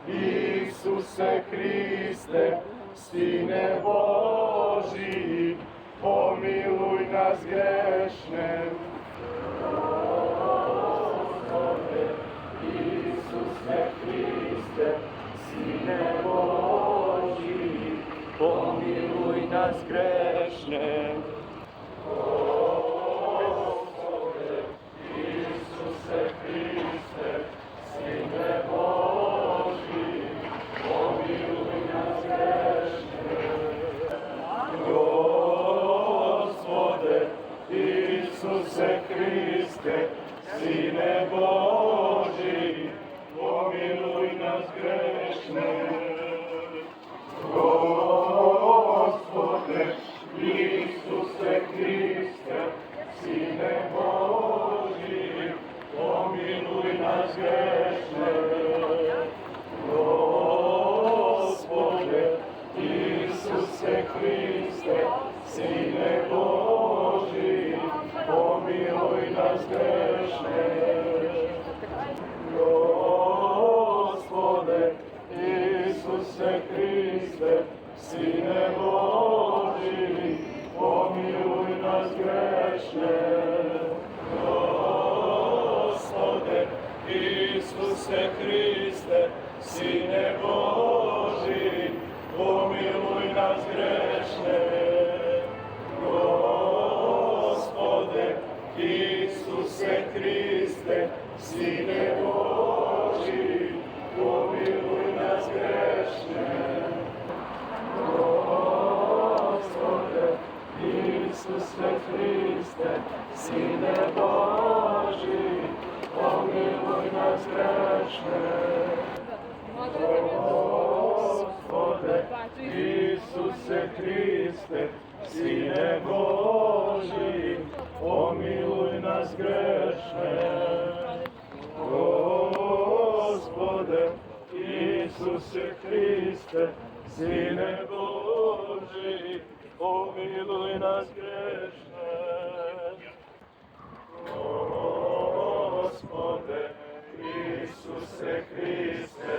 Исусе Христе, Сине Божи, помилуј нас грешне. Господе, Исусе Христе, Сине Божи, помилуј нас грешне. Господе, Исусе Христе, Сине Божи, помилуј нас грешне. Господе, Исусе Христе, Сине Божи, помилуј нас грешне. Господе, Исусе Христе, Сине Божи, помилуј нас грешне. Господе, Исусе Христе, Сине Божи, помилуј нас грешне. Господе, Исусе Христе, Сине Божи, помилуј нас грешне. Господе, Исусе Христе, Сине Божи, помилуј нас грешне. Господе, Исусе Христе, Сине Божи, помилуј нас грешне. Господе, Исусе Христе, Сине Божи, помилуј нас грешне. Господе, Исусе Христе, Сине Божи, помилуј нас грешне. Господе, Исусе Христе, Сине Божи, помилуј нас грешне. Господе, Исусе Христе,